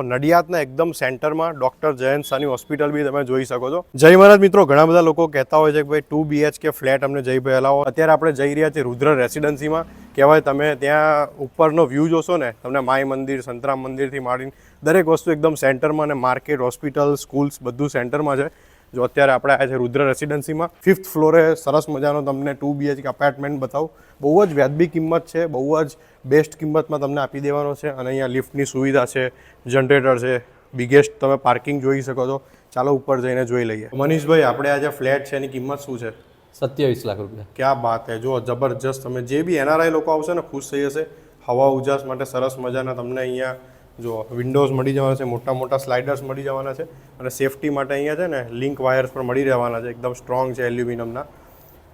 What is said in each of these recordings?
નડિયાદના એકદમ સેન્ટરમાં ડૉક્ટર જયંત સાની હોસ્પિટલ બી તમે જોઈ શકો છો. જય મહારાજ મિત્રો, ઘણા બધા લોકો કહેતા હોય છે કે ભાઈ 2 BHK ફ્લેટ અમને જઈ લાવો. અત્યારે આપણે જઈ રહ્યા છીએ રુદ્ર રેસિડેન્સીમાં. કહેવાય તમે ત્યાં ઉપરનો વ્યૂ જોશો ને, તમને માય મંદિર, સંતરામ મંદિરથી માંડીને દરેક વસ્તુ એકદમ સેન્ટરમાં, અને માર્કેટ, હોસ્પિટલ, સ્કૂલ્સ બધું સેન્ટરમાં છે. જો અત્યારે આપણે આવ્યા છે રુદ્ર રેસિડેન્સીમાં. 5th ફ્લોરે સરસ મજાનો તમને 2 BHK અપાર્ટમેન્ટ બતાવું. બહુ જ વ્યાજબી કિંમત છે, બહુ જ બેસ્ટ કિંમતમાં તમને આપી દેવાનો છે. અને અહીંયા લિફ્ટની સુવિધા છે, જનરેટર છે, બિગેસ્ટ તમે પાર્કિંગ જોઈ શકો છો. ચાલો ઉપર જઈને જોઈ લઈએ. મનીષભાઈ, આપણે આ જે ફ્લેટ છે એની કિંમત શું છે? 27 લાખ રૂપિયા. ક્યાં બાત હે! જો જબરજસ્ત. તમે જે બી NRI લોકો આવશે ને ખુશ થઈ જશે. હવા ઉજાસ માટે સરસ મજાના તમને અહીંયા જો વિન્ડોઝ મળી જવાના છે, મોટા મોટા સ્લાઇડર્સ મળી જવાના છે, અને સેફટી માટે અહીંયા છે ને લિંક વાયર્સ પણ મળી રહેવાના છે. એકદમ સ્ટ્રોંગ છે એલ્યુમિનિયમના.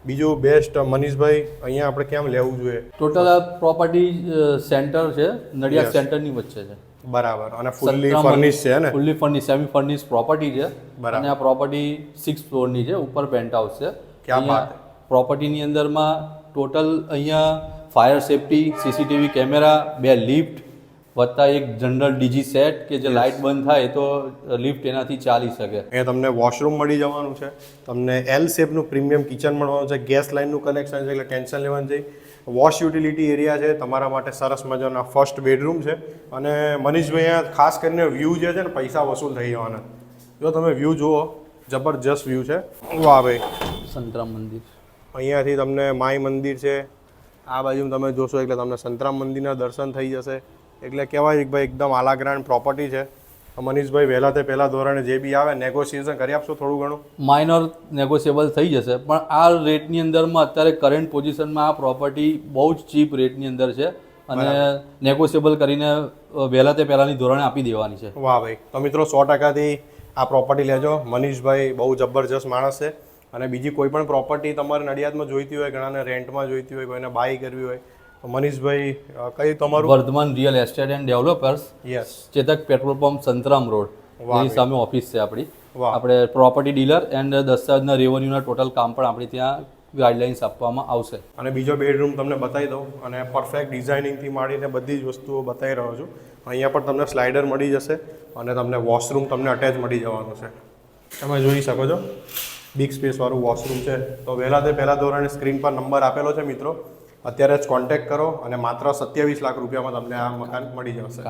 બીજું બેસ્ટ મનીષભાઈ, અહીંયા આપણે કેમ લેવું જોઈએ? ટોટલ આ પ્રોપર્ટી સેન્ટર છે, નડિયાદ સેન્ટરની વચ્ચે છે. બરાબર. અને ફૂલ્લી ફર્નિશ છે ને? Fully furnish, semi furnish property છે. બરાબર. અને આ પ્રોપર્ટી 6th ફ્લોરની છે, ઉપર પેન્ટ હાઉસ છે. ક્યાં બાત! પ્રોપર્ટીની અંદરમાં ટોટલ અહીંયા fire safety, CCTV camera, 2 lift વત્તા એક જનરલ DG સેટ કે જે લાઇટ બંધ થાય તો લિફ્ટ એનાથી ચાલી શકે. અહીંયા તમને વોશરૂમ મળી જવાનું છે, તમને L શેપનું પ્રીમિયમ કિચન મળવાનું છે, ગેસ લાઇનનું કનેક્શન છે, એટલે ટેન્શન લેવાનું છે. વોશ યુટિલિટી એરિયા છે તમારા માટે, સરસ મજાના ફર્સ્ટ બેડરૂમ છે. અને મનીષભાઈ, અહીંયા ખાસ કરીને વ્યૂ જે છે ને પૈસા વસૂલ થઈ જવાના. જો તમે વ્યૂ જુઓ, જબરજસ્ત વ્યૂ છે. વાહ ભાઈ! સંતરામ મંદિર અહીંયાથી તમને માય મંદિર છે, આ બાજુ તમે જોશો એટલે તમને સંતરામ મંદિરના દર્શન થઈ જશે. એટલે કહેવાય કે ભાઈ એકદમ આલાગ્રાન્ડ પ્રોપર્ટી છે. મનીષભાઈ, વહેલા તે પહેલાં ધોરણે જે બી આવે નેગોશિએશન કરી આપશો થોડું ઘણું? માઇનર નેગોશિયેબલ થઈ જશે, પણ આ રેટની અંદરમાં અત્યારે કરંટ પોઝિશનમાં આ પ્રોપર્ટી બહુ જ ચીપ રેટની અંદર છે, અને નેગોશિયેબલ કરીને વહેલા તે પહેલાંની ધોરણે આપી દેવાની છે. વાહ ભાઈ! તો મિત્રો 100%થી આ પ્રોપર્ટી લેજો. મનીષભાઈ બહુ જબરજસ્ત માણસ છે. અને બીજી કોઈ પણ પ્રોપર્ટી તમારે નડિયાદમાં જોઈતી હોય, ઘણાને રેન્ટમાં જોઈતી હોય, કોઈને બાય કરવી હોય, તો મનીષભાઈ કઈ તમારું? Vardhaman real estate and developers, yes, Chetak petrol pump, Santram road, એની સામે ઓફિસ છે આપણી. વાહ. આપણે પ્રોપર્ટી ડીલર એન્ડ દસ્તાવેજના રેવન્યુના ટોટલ કામ પણ આપણે ત્યાં ગાઈડલાઇન્સ આપવામાં આવશે. અને બીજો બેડરૂમ તમને બતાવી દઉં, અને પરફેક્ટ ડિઝાઇનિંગથી માંડીને બધી જ વસ્તુઓ બતાવી રહ્યો છું. અહીંયા પણ તમને સ્લાઇડર મળી જશે, અને તમને વોશરૂમ તમને અટેચ મળી જવાનું છે. તમે જોઈ શકો છો બિગ સ્પેસવાળું વોશરૂમ છે. તો વહેલા તે પહેલાં ધોરણે સ્ક્રીન પર નંબર આપેલો છે મિત્રો, અત્યારે જ કોન્ટેક્ટ કરો, અને માત્ર 27 લાખ રૂપિયામાં તમને આ મકાન મળી જશે.